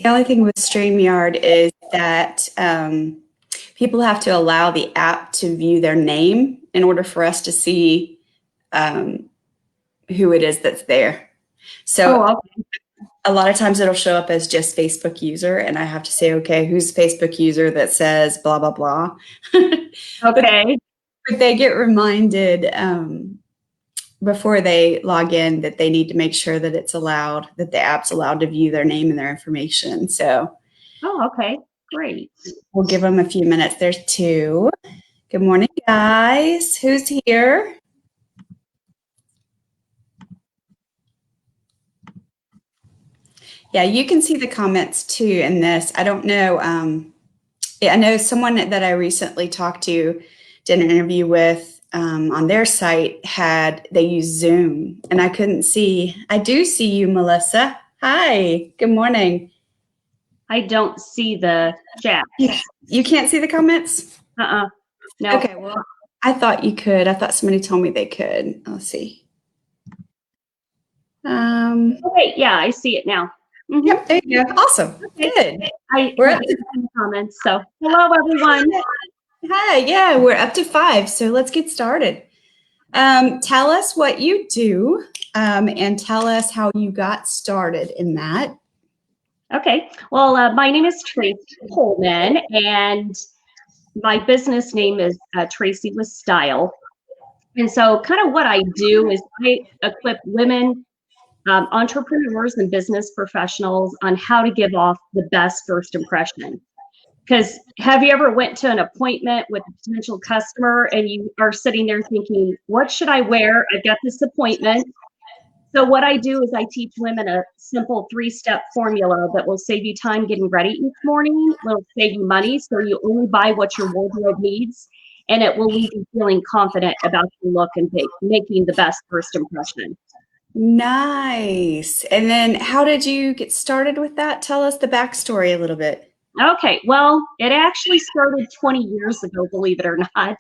The only thing with StreamYard is that people have to allow the app to view their name in order for us to see who it is that's there. So okay. A lot of times it'll show up as just Facebook user, and I have to say, okay, who's Facebook user that says blah, blah, blah. Okay. But they get reminded before they log in that they need to make sure that it's allowed, that the app's allowed to view their name and their information. So Okay. Great. we'll give them a few minutes. There's two. Good morning, guys. Who's here? Yeah, you can see the comments too in this. I don't know. I know someone that I recently talked to, did an interview with on their site, they use Zoom, and I couldn't see. I do see you, Melissa. Hi, good morning. I don't see the chat. You can't see the comments? No. Okay, well, I thought you could. I thought somebody told me they could. Let's see. Okay, yeah, I see it now. Yep, there you go. Awesome. Okay. Good. We're at the comments. So hello, everyone. Hi, yeah, we're up to 5, so let's get started. Tell us what you do and tell us how you got started in that. Okay, well, my name is Tracy Pohlmann, and my business name is Tracy with Style. And so kind of what I do is I equip women, entrepreneurs and business professionals on how to give off the best first impression. Because have you ever went to an appointment with a potential customer and you are sitting there thinking, what should I wear? I've got this appointment. So what I do is I teach women a simple 3-step formula that will save you time getting ready each morning. Will save you money, so you only buy what your wardrobe needs, and it will leave you feeling confident about your look and making the best first impression. Nice. And then how did you get started with that? Tell us the backstory a little bit. Okay, well, it actually started 20 years ago, believe it or not.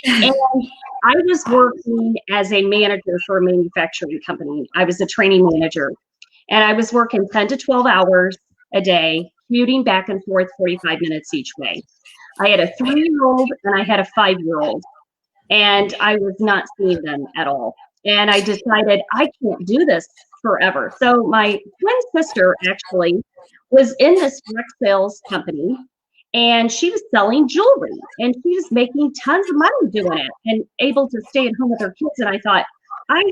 And I was working as a manager for a manufacturing company. I was a training manager, and I was working 10 to 12 hours a day, commuting back and forth 45 minutes each way. I had a 3-year-old and I had a 5-year-old, and I was not seeing them at all. And I decided I can't do this forever. So my twin sister actually was in this direct sales company, and she was selling jewelry, and she was making tons of money doing it and able to stay at home with her kids. And I thought, I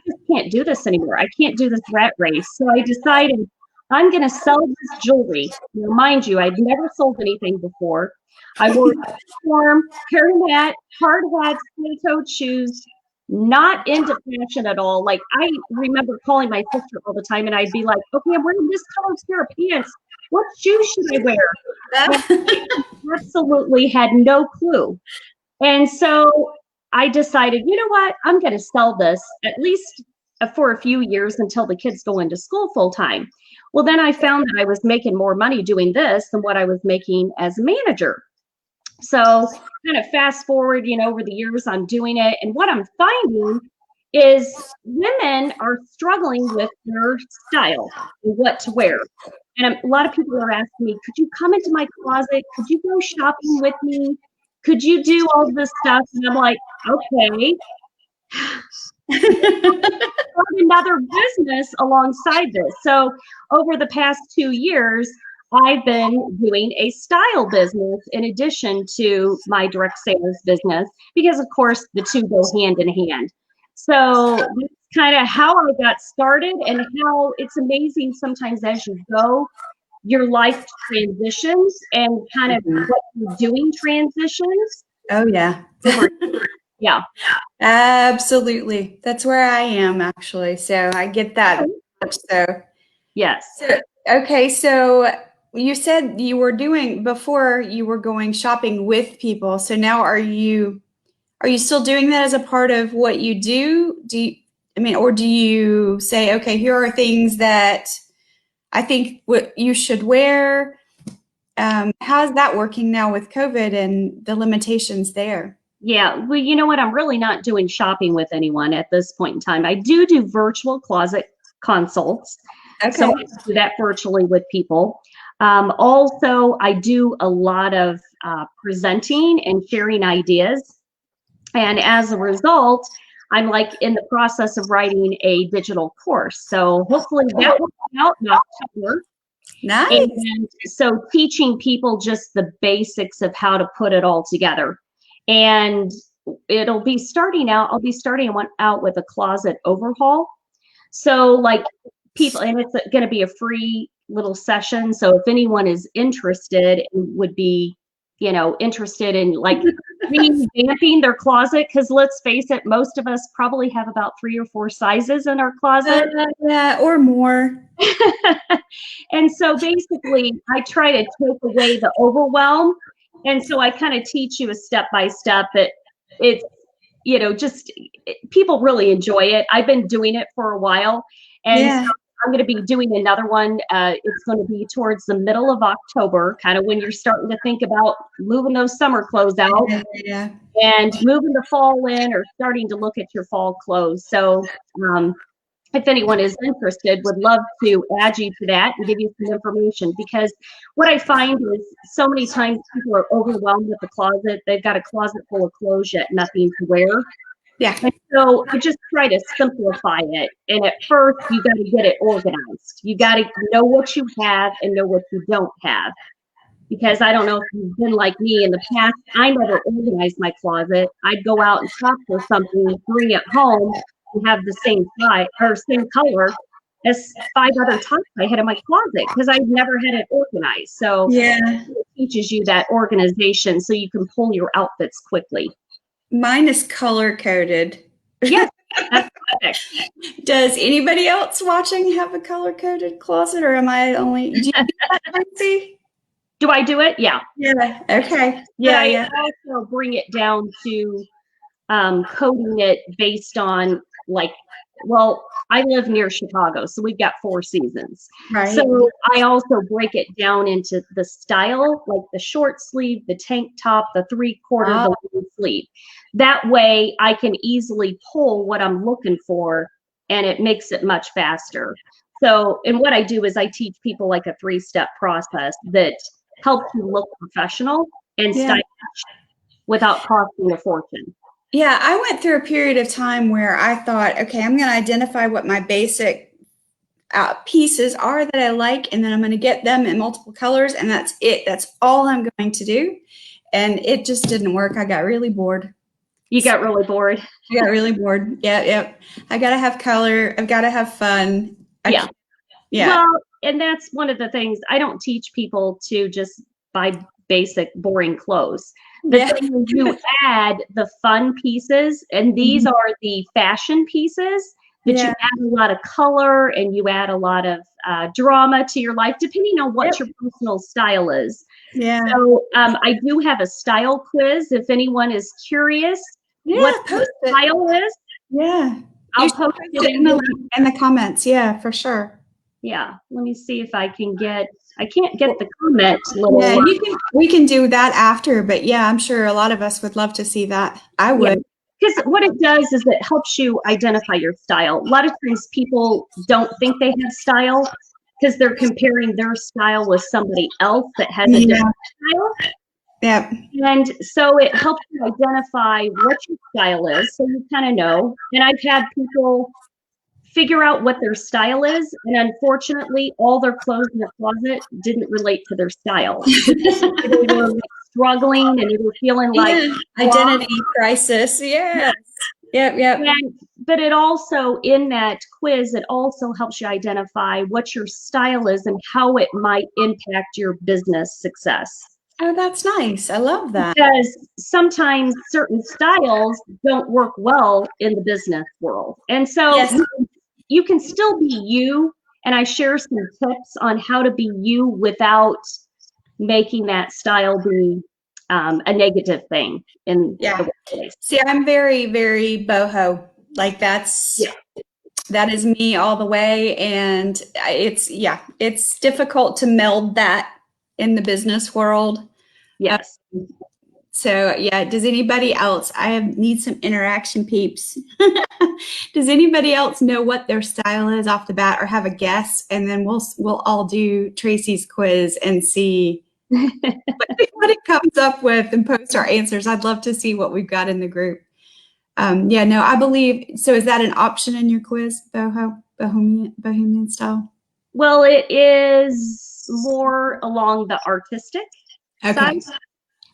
just can't do this anymore. I can't do this rat race. So I decided I'm going to sell this jewelry. Now, mind you, I'd never sold anything before. I wore a uniform, hairnet, hard hats, steel-toed shoes, not into fashion at all. Like, I remember calling my sister all the time, and I'd be like, okay, I'm wearing this colored pair of pants. What shoes should I wear? I absolutely had no clue. And so I decided, you know what? I'm going to sell this at least for a few years until the kids go into school full time. Well, then I found that I was making more money doing this than what I was making as a manager. So kind of fast forward, over the years I'm doing it. And what I'm finding is women are struggling with their style and what to wear. And a lot of people are asking me, could you come into my closet? Could you go shopping with me? Could you do all this stuff? And I'm like, okay. Another business alongside this. So over the past 2 years, I've been doing a style business in addition to my direct sales business, because of course the two go hand in hand. So that's kind of how I got started, and how it's amazing sometimes as you go, your life transitions and kind of what you're doing transitions. Oh, yeah. Yeah. Absolutely. That's where I am, actually. So I get that. So yes. Okay. So you said you were before you were going shopping with people. So now are you still doing that as a part of what you do? Or do you say, okay, here are things that I think what you should wear? How's that working now with COVID and the limitations there? Yeah, well, you know what? I'm really not doing shopping with anyone at this point in time. I do virtual closet consults. Okay. So I do that virtually with people. Also, I do a lot of presenting and sharing ideas. And as a result, I'm like in the process of writing a digital course. So hopefully that will come out in October. Nice. And so teaching people just the basics of how to put it all together. And it'll be starting out, I'll be starting out with a closet overhaul. So like people, and it's going to be a free little session. So if anyone is interested and would be, you know, interested in like revamping their closet, because let's face it, most of us probably have about 3 or 4 sizes in our closet. Yeah, or more. And so basically, I try to take away the overwhelm. And so I kind of teach you a step by step that it's, you know, just people really enjoy it. I've been doing it for a while. And so I'm going to be doing another one. It's going to be towards the middle of October, kind of when you're starting to think about moving those summer clothes out and moving the fall in or starting to look at your fall clothes. So if anyone is interested, would love to add you to that and give you some information, because what I find is so many times people are overwhelmed with the closet. They've got a closet full of clothes yet nothing to wear. Yeah. And so I just try to simplify it. And at first, you got to get it organized. You got to know what you have and know what you don't have. Because I don't know if you've been like me in the past, I never organized my closet. I'd go out and shop for something, bring it home, and have the same size or same color as 5 other tops I had in my closet because I never had it organized. So it teaches you that organization so you can pull your outfits quickly. Mine is color coded. Yeah, that's perfect. Does anybody else watching have a color coded closet, or am I only? Do you do that, Tracy? Do I do it? Yeah. Yeah. Okay. Yeah. But I also bring it down to coding it based on like, well, I live near Chicago, so we've got 4 seasons. Right. So I also break it down into the style, like the short sleeve, the tank top, the 3/4, the long sleeve. That way I can easily pull what I'm looking for and it makes it much faster. So, and what I do is I teach people like a 3-step process that helps you look professional and stylish without costing a fortune. Yeah, I went through a period of time where I thought, okay, I'm going to identify what my basic pieces are that I like, and then I'm going to get them in multiple colors, and that's it. That's all I'm going to do. And it just didn't work. I got really bored. You got really bored? I got really bored. Yeah. I got to have color. I've got to have fun. Yeah. Well, and that's one of the things. I don't teach people to just buy basic, boring clothes. The thing is you add the fun pieces, and these are the fashion pieces that you add a lot of color and you add a lot of drama to your life, depending on what your personal style is. Yeah. So I do have a style quiz if anyone is curious what the style is. Yeah. I'll post it in the comments. Yeah, for sure. Yeah. Let me see if I can get. I can't get the comment little. We can do that after, but yeah, I'm sure a lot of us would love to see that. I would. Because what it does is it helps you identify your style. A lot of times people don't think they have style because they're comparing their style with somebody else that has a different style. Yeah. And so it helps you identify what your style is, so you kind of know. And I've had people figure out what their style is, and unfortunately, all their clothes in their closet didn't relate to their style. They were struggling, and they were feeling like identity crisis. Yep. But it also, in that quiz, it also helps you identify what your style is and how it might impact your business success. Oh, that's nice. I love that. Because sometimes certain styles don't work well in the business world. And so you can still be you. And I share some tips on how to be you without making that style be a negative thing in the workplace. See, I'm very, very boho. Like that is me all the way. And it's difficult to meld that in the business world. Yes. So yeah, does anybody else? Need some interaction, peeps. Does anybody else know what their style is off the bat, or have a guess? And then we'll all do Tracy's quiz and see what it comes up with and post our answers. I'd love to see what we've got in the group. Yeah, no, I believe so. Is that an option in your quiz, bohemian style? Well, it is more along the artistic side.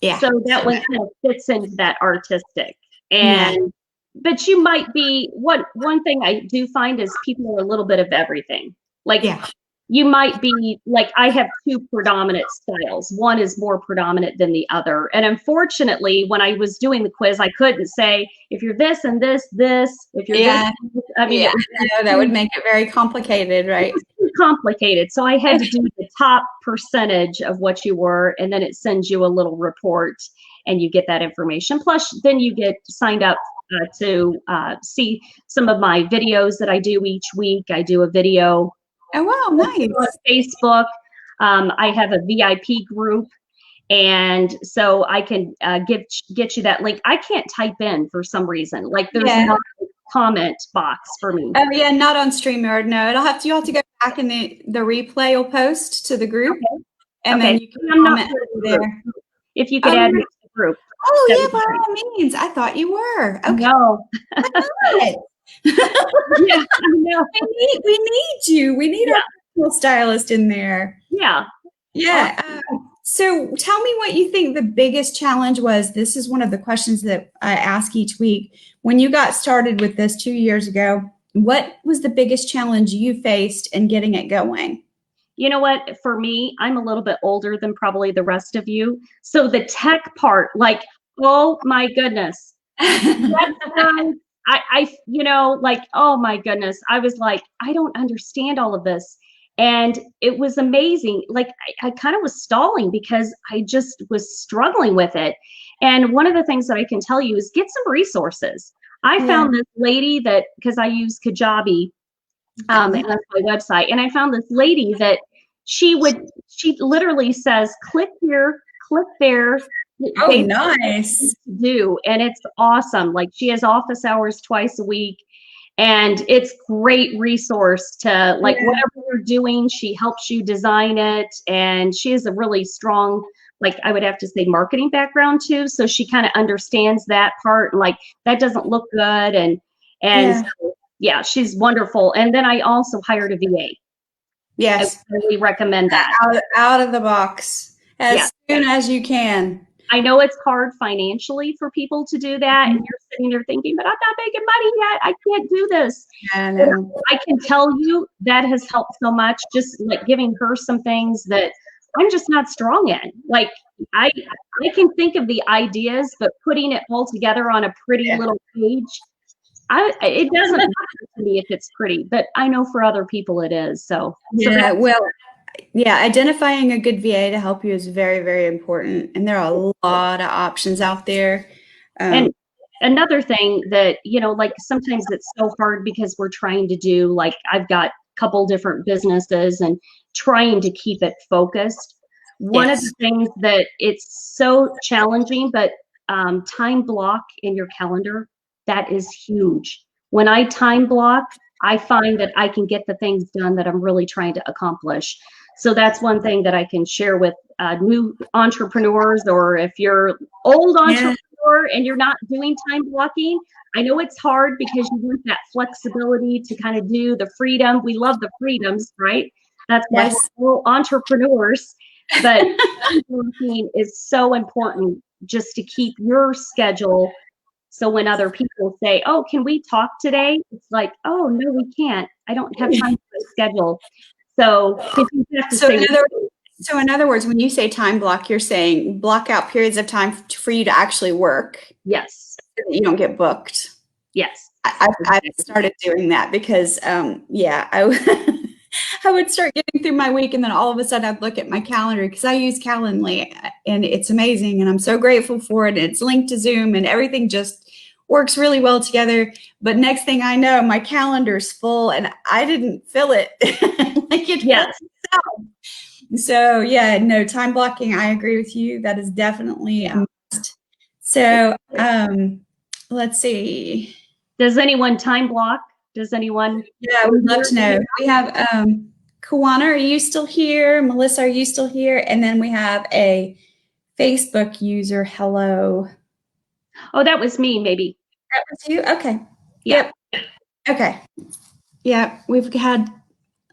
Yeah. So that one kind of fits into that artistic. And Yeah. but you might be one thing I do find is people are a little bit of everything. Like Yeah. you might be like, I have two predominant styles. One is more predominant than the other. And unfortunately, when I was doing the quiz, I couldn't say if you're this and this, if you're Yeah. this, I mean, yeah. That would make it very complicated, right? Complicated. So I had to do the top percentage of what you were, and then it sends you a little report and you get that information. Plus, then you get signed up to see some of my videos that I do each week. I do a video. Oh, wow, nice. On Facebook. I have a VIP group. And so I can get you that link. I can't type in for some reason. Like there's not a comment box for me. Oh yeah, not on StreamYard. No, you'll have to go back and the replay will post to the group. Okay. And then you can comment there. If you could add me to the group. Oh yeah, by all means. I thought you were. Okay. No. Yeah, I know. We need you. We need our personal stylist in there. Yeah. Yeah. So tell me what you think the biggest challenge was. This is one of the questions that I ask each week. When you got started with this 2 years ago, what was the biggest challenge you faced in getting it going? You know what? For me, I'm a little bit older than probably the rest of you. So the tech part, like, oh my goodness. Like, oh my goodness. I was like, I don't understand all of this. And it was amazing. Like I kind of was stalling because I just was struggling with it. And one of the things that I can tell you is get some resources. I found this lady that, because I use Kajabi, and that's my website. And I found this lady that she literally says, click here, click there. Oh, nice. Do. And it's awesome. Like she has office hours twice a week. And it's great resource to like whatever you're doing, she helps you design it. And she has a really strong, like I would have to say marketing background too. So she kind of understands that part. Like that doesn't look good. And so, she's wonderful. And then I also hired a VA. Yes. I really recommend that. Out of the box as soon as you can. I know it's hard financially for people to do that, and you're sitting there thinking, but I'm not making money yet. I can't do this. I can tell you that has helped so much, just like giving her some things that I'm just not strong in. Like I can think of the ideas, but putting it all together on a pretty little page, it doesn't matter to me if it's pretty, but I know for other people it is. So identifying a good VA to help you is very, very important. And there are a lot of options out there. And another thing that, like sometimes it's so hard because we're trying to do, like I've got a couple different businesses and trying to keep it focused. One of the things that it's so challenging, but time block in your calendar, that is huge. When I time block, I find that I can get the things done that I'm really trying to accomplish. So that's one thing that I can share with new entrepreneurs, or if you're old entrepreneur and you're not doing time blocking. I know it's hard because you want that flexibility to kind of do the freedom. We love the freedoms, right? That's why we're all entrepreneurs. But time blocking is so important just to keep your schedule. So when other people say, oh, can we talk today? It's like, oh, no, we can't. I don't have time for a schedule. So in other words, when you say time block, you're saying block out periods of time for you to actually work. Yes. So that you don't get booked. Yes. I've started doing that because, I would start getting through my week and then all of a sudden I'd look at my calendar because I use Calendly and it's amazing and I'm so grateful for it. And it's linked to Zoom and everything just works really well together. But next thing I know, my calendar's full and I didn't fill it. So time blocking, I agree with you. That is definitely a must. So, let's see. Does anyone time block? Does anyone? Yeah, I would love to know. We have Kawana, are you still here? Melissa, are you still here? And then we have a Facebook user. Hello. Oh, that was me, maybe. That was you? Okay. Yeah. Yep. Okay. Yeah, we've had,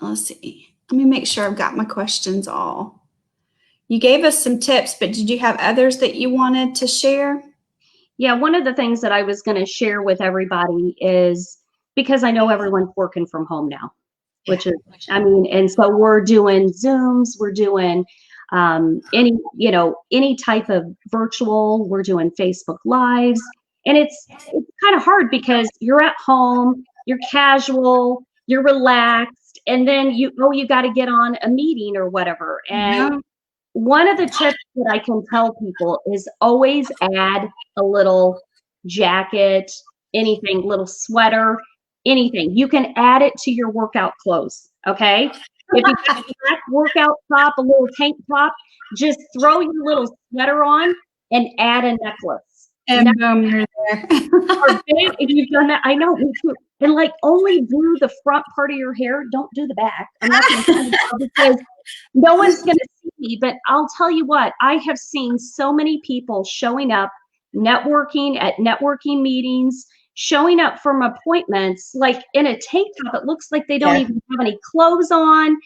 let's see. Let me make sure I've got my questions all. You gave us some tips, but did you have others that you wanted to share? Yeah, one of the things that I was going to share with everybody is, because I know everyone's working from home now, which is, I mean, and so we're doing Zooms, we're doing any type of virtual, we're doing Facebook Lives. And it's kind of hard because you're at home, you're casual, you're relaxed, and then you got to get on a meeting or whatever. And one of the tips that I can tell people is always add a little jacket, anything, little sweater, anything. You can add it to your workout clothes, okay? If you got a black workout top, a little tank top, just throw your little sweater on and add a necklace. And boom, you're there. If you've done that, I know, me too. And like, only do the front part of your hair. Don't do the back. I'm not going to because no one's going to see me. But I'll tell you what, I have seen so many people showing up, networking at networking meetings, showing up from appointments, like in a tank top. It looks like they don't even have any clothes on.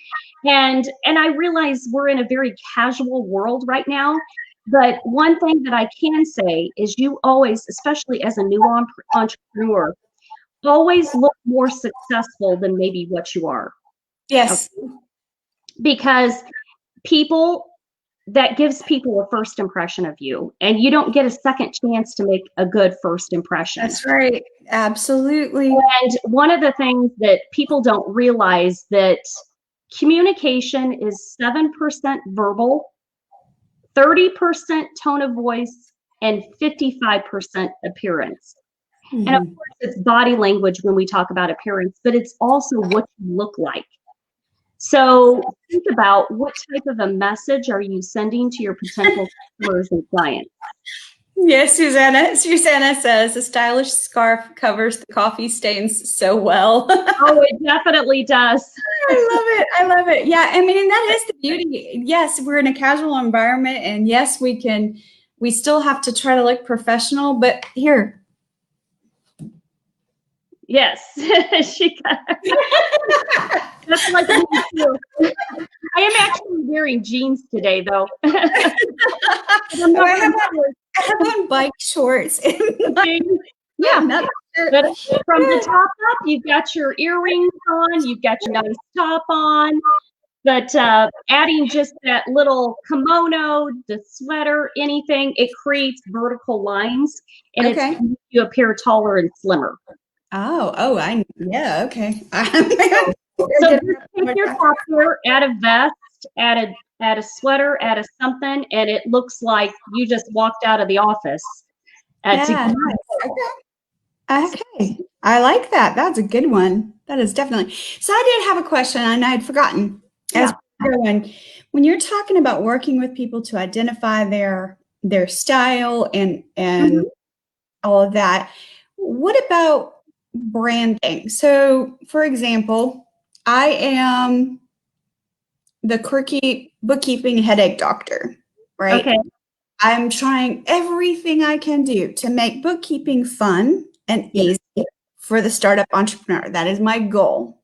And I realize we're in a very casual world right now. But one thing that I can say is you always, especially as a new entrepreneur, always look more successful than maybe what you are. Yes. Okay? Because that gives people a first impression of you, and you don't get a second chance to make a good first impression. That's right. Absolutely. And one of the things that people don't realize that communication is 7% verbal, 30% tone of voice, and 55% appearance. Mm-hmm. And of course, it's body language when we talk about appearance, but it's also what you look like. So think about what type of a message are you sending to your potential customers and clients. Yes, Susanna. Susanna says the stylish scarf covers the coffee stains so well. Oh, it definitely does. I love it. I love it. Yeah, I mean, and that is the beauty. Yes, we're in a casual environment, and yes, we still have to try to look professional, but here. Yes, she got that's like me too. I am actually wearing jeans today, though. I have on bike shorts. Yeah, but from the top up, you've got your earrings on, you've got your nice top on. But adding just that little kimono, the sweater, anything, it creates vertical lines, and it's makes you appear taller and slimmer. Okay. So take your top here, add a vest, add a sweater, add a something, and it looks like you just walked out of the office. Okay. I like that. That's a good one. That is definitely. So I did have a question, and I had forgotten. Yeah. When you're talking about working with people to identify their style and all of that, what about branding? So, for example, I am the quirky bookkeeping headache doctor, right? Okay. I'm trying everything I can do to make bookkeeping fun and easy for the startup entrepreneur. That is my goal.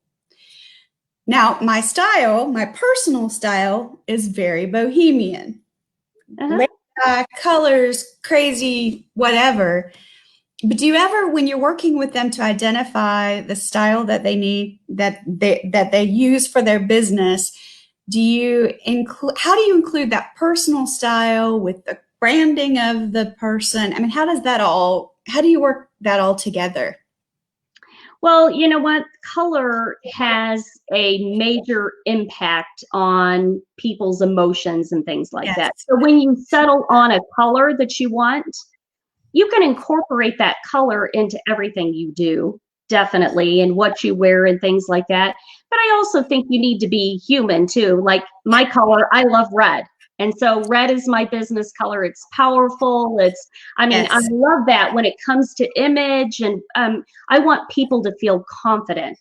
Now, my style, my personal style, is very bohemian. Colors, crazy, whatever. But do you ever, when you're working with them to identify the style that they need, that they use for their business, how do you include that personal style with the branding of the person? I mean, how do you work that all together? Well, you know what? Color has a major impact on people's emotions and things like that. So when you settle on a color that you want, you can incorporate that color into everything you do, definitely, and what you wear and things like that. But I also think you need to be human too. Like my color, I love red. And so red is my business color. It's powerful. I mean, Yes. I love that when it comes to image. And I want people to feel confident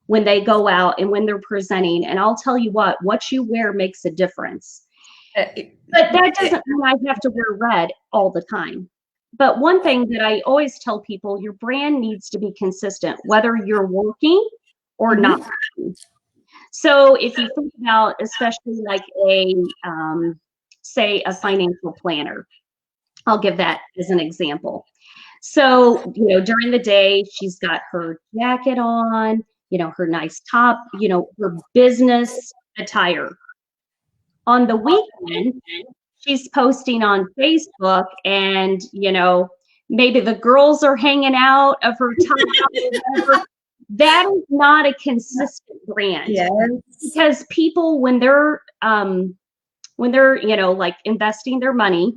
when they go out and when they're presenting. And I'll tell you what you wear makes a difference. But that doesn't mean I have to wear red all the time. But one thing that I always tell people, your brand needs to be consistent, whether you're working or not working. So if you think about, especially like say a financial planner, I'll give that as an example. So, during the day, she's got her jacket on, her nice top, her business attire. On the weekend, she's posting on Facebook and, maybe the girls are hanging out of her top, whatever. That is not a consistent brand. Yes. Because people, when they're like investing their money,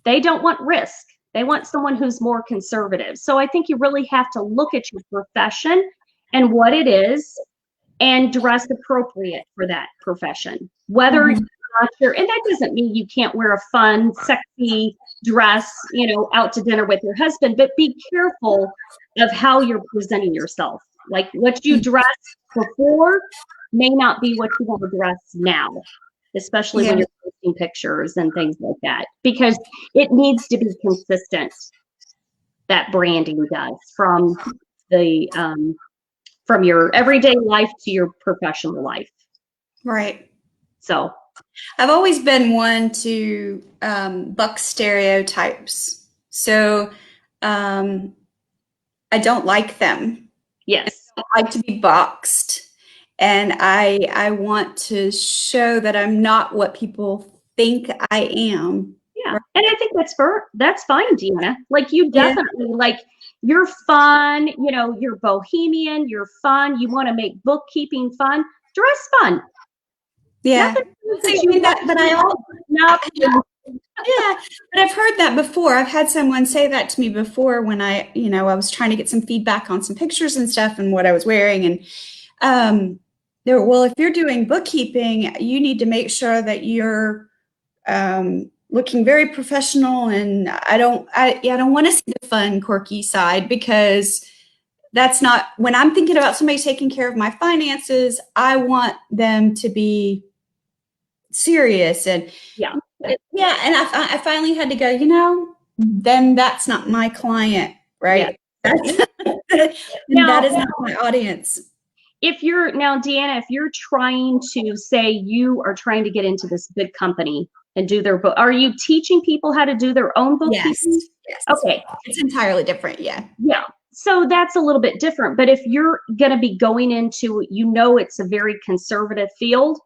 they don't want risk. They want someone who's more conservative. So I think you really have to look at your profession and what it is and dress appropriate for that profession. Whether you're not sure, and that doesn't mean you can't wear a fun, sexy dress, out to dinner with your husband, but be careful of how you're presenting yourself. Like what you dress before may not be what you want to dress now, especially when you're posting pictures and things like that, because it needs to be consistent. That branding does from your everyday life to your professional life. Right. So I've always been one to buck stereotypes. So I don't like them. yes. I like to be boxed. And I want to show that I'm not what people think I am. Yeah. And I think that's fine, Deanna. Like you definitely like you're fun, you're bohemian, you're fun, you want to make bookkeeping fun, dress fun. Yeah. But I've heard that before. I've had someone say that to me before when I was trying to get some feedback on some pictures and stuff and what I was wearing. And well, if you're doing bookkeeping, you need to make sure that you're looking very professional. And I don't want to see the fun, quirky side, because that's not, when I'm thinking about somebody taking care of my finances, I want them to be serious. And and I finally had to go, then that's not my client, right? Yeah. That is not my audience. Deanna, if you're trying to say you are trying to get into this big company and do their book, are you teaching people how to do their own bookkeeping? Yes. Okay. It's entirely different. Yeah. So that's a little bit different. But if you're going to be going into, it's a very conservative field,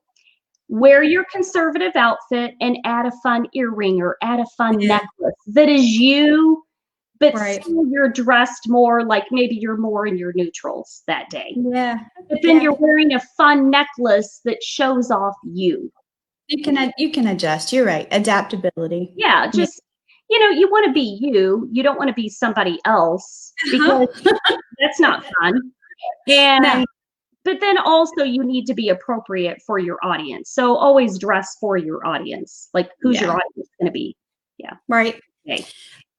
wear your conservative outfit and add a fun earring or add a fun necklace that is you, but still you're dressed more like maybe you're more in your neutrals that day. Yeah. But then you're wearing a fun necklace that shows off you. You can adjust. You're right. Adaptability. Yeah. Just, you want to be you. You don't want to be somebody else because that's not fun. And but then also you need to be appropriate for your audience. So always dress for your audience. Like who's your audience going to be? Yeah. Right.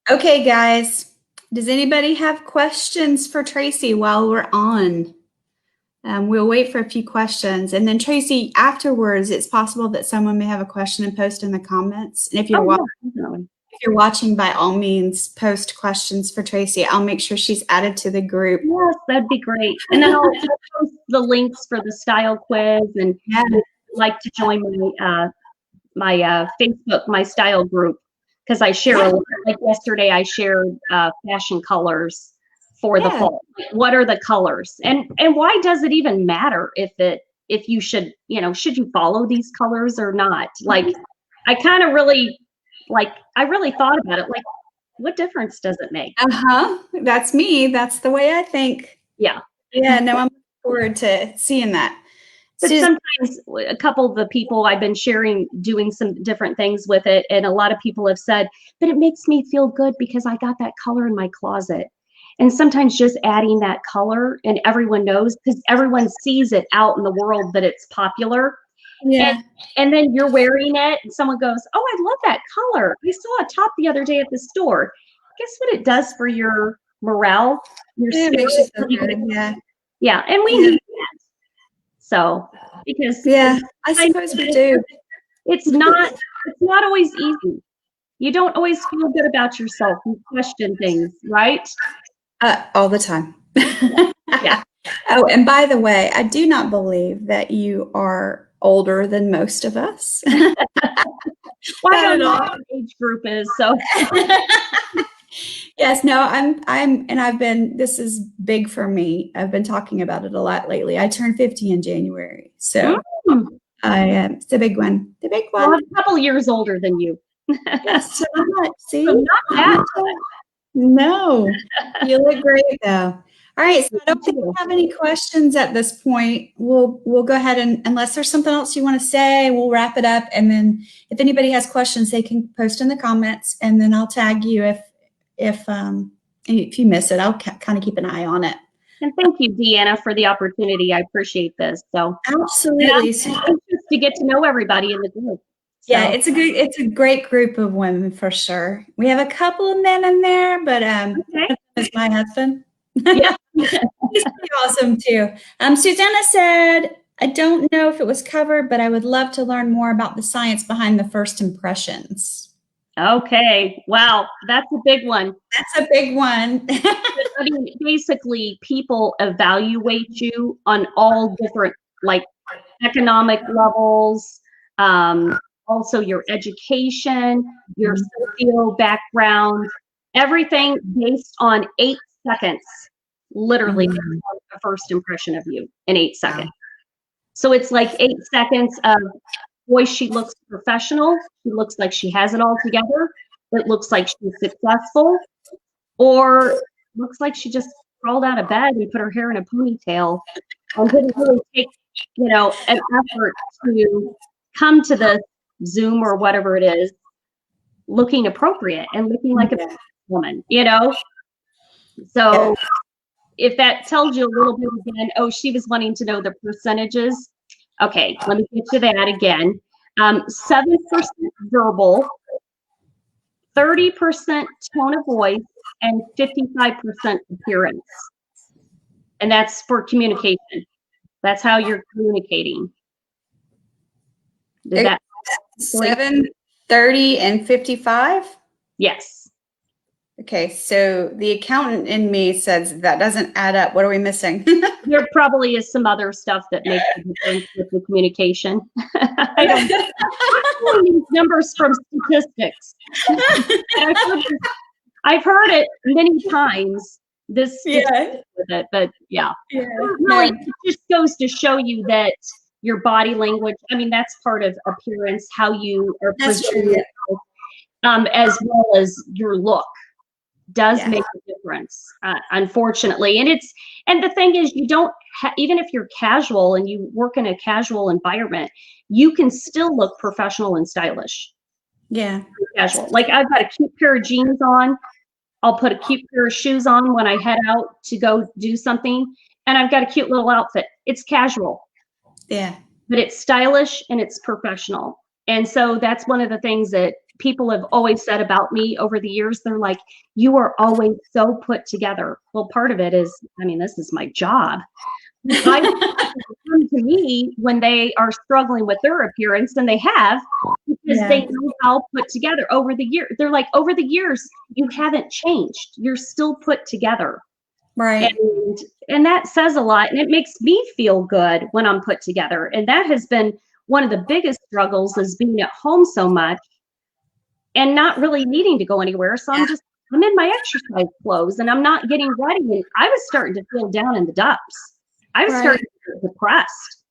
Okay, guys. Does anybody have questions for Tracy while we're on? We'll wait for a few questions. And then Tracy, afterwards, it's possible that someone may have a question and post in the comments. And if you're watching, by all means, post questions for Tracy. I'll make sure she's added to the group. Yes, that'd be great. And then I'll post the links for the style quiz. And if you'd like to join my Facebook, my style group, because I share a lot. Like yesterday, I shared fashion colors for the fall. What are the colors? And why does it even matter if you should you follow these colors or not? Like, I kind of really I really thought about it. Like, what difference does it make? That's me. That's the way I think. Yeah. No, I'm looking forward to seeing that. But sometimes a couple of the people I've been doing some different things with it, and a lot of people have said, but it makes me feel good because I got that color in my closet. And sometimes just adding that color, and everyone knows, because everyone sees it out in the world that it's popular. Yeah. And then you're wearing it and someone goes, oh, I love that color. I saw a top the other day at the store. Guess what it does for your morale, your It spirit? makes you feel good. Yeah. Yeah. And we need that. So, because I suppose we do. It's not always easy. You don't always feel good about yourself. You question things, right? All the time. Yeah. Oh, and by the way, I do not believe that you are older than most of us. Well, I don't know what the age group is, so. Yes, no, this is big for me. I've been talking about it a lot lately. I turned 50 in January. So it's a big one. The big one. Well, I'm a couple years older than you. Yes, so much. See? So not that. No. You look great though. All right, so I don't think we have any questions at this point. We'll go ahead and unless there's something else you want to say, we'll wrap it up. And then if anybody has questions, they can post in the comments, and then I'll tag you if you miss it. I'll kind of keep an eye on it. And thank you, Deanna, for the opportunity. I appreciate this. So absolutely, just to get to know everybody in the group. So. Yeah, it's a great group of women for sure. We have a couple of men in there, but it's my husband. Yeah. He's pretty awesome too. Susanna said, I don't know if it was covered, but I would love to learn more about the science behind the first impressions. Okay. Wow. That's a big one. That's a big one. I mean, basically, people evaluate you on all different, like, economic levels, also your education, your socio background, everything based on 8 seconds, literally the first impression of you in 8 seconds. So it's like 8 seconds of, boy, she looks professional. She looks like she has it all together. It looks like she's successful, or looks like she just crawled out of bed and put her hair in a ponytail and didn't really take, an effort to come to the Zoom or whatever it is, looking appropriate and looking like a woman, So if that tells you a little bit again, she was wanting to know the percentages. Okay, let me get to that again. 7% verbal, 30% tone of voice, and 55% appearance. And that's for communication. That's how you're communicating. Did that 7, 30, and 55? Yes. Okay, so the accountant in me says that doesn't add up. What are we missing? There probably is some other stuff that makes a difference with the communication. I don't know these numbers from statistics. I've heard it many times. With it, but really, it just goes to show you that your body language. I mean, that's part of appearance, how you are presented, as well as your look. Does make a difference, unfortunately. And the thing is, you don't even if you're casual and you work in a casual environment, you can still look professional and stylish. Yeah, casual. Like, I've got a cute pair of jeans on. I'll put a cute pair of shoes on when I head out to go do something, and I've got a cute little outfit. It's casual. Yeah, but it's stylish and it's professional. And so that's one of the things that people have always said about me over the years. They're like, you are always so put together. Well, part of it is, this is my job. Come to me when they are struggling with their appearance, and they have, because they know how put together over the years. They're like, over the years, you haven't changed. You're still put together. Right. And that says a lot, and it makes me feel good when I'm put together. And that has been one of the biggest struggles, is being at home so much and not really needing to go anywhere. So I'm in my exercise clothes and I'm not getting ready. And I was starting to feel down in the dumps. I was starting to get depressed.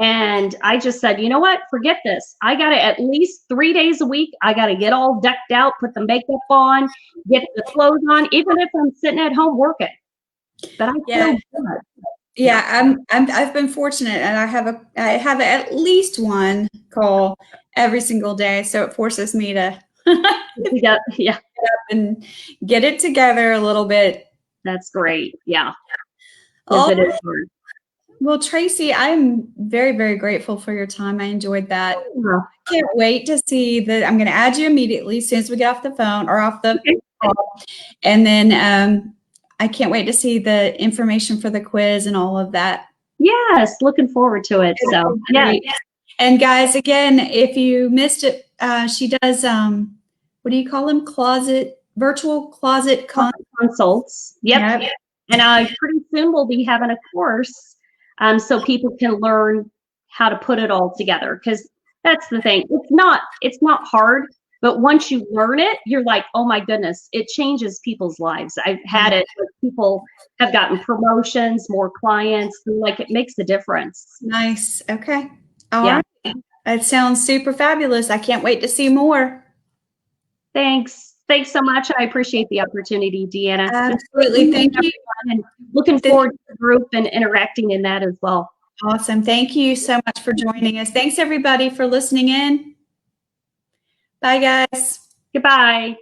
And I just said, you know what? Forget this. I got to, at least 3 days a week, I got to get all decked out, put the makeup on, get the clothes on, even if I'm sitting at home working. But I feel good. Yeah, I've been fortunate, and I have at least one call every single day, so it forces me to get up and get it together a little bit. That's great. Yeah. All it is hard. Well, Tracy, I'm very, very grateful for your time. I enjoyed that. Yeah. Can't wait to see that. I'm going to add you immediately as soon as we get off the phone or off the call. And then I can't wait to see the information for the quiz and all of that. Yes, looking forward to it. So, yeah. And guys, again, if you missed it, she does, what do you call them? Virtual closet consults. Yep. Yep. And pretty soon we'll be having a course so people can learn how to put it all together. Because that's the thing. It's not hard, but once you learn it, you're like, oh my goodness, it changes people's lives. I've had it. People have gotten promotions, more clients. Like, it makes a difference. Nice. Okay. All right. That sounds super fabulous. I can't wait to see more. Thanks so much. I appreciate the opportunity, Deanna. Absolutely. Thank you. And looking forward to the group and interacting in that as well. Awesome. Thank you so much for joining us. Thanks, everybody, for listening in. Bye, guys. Goodbye.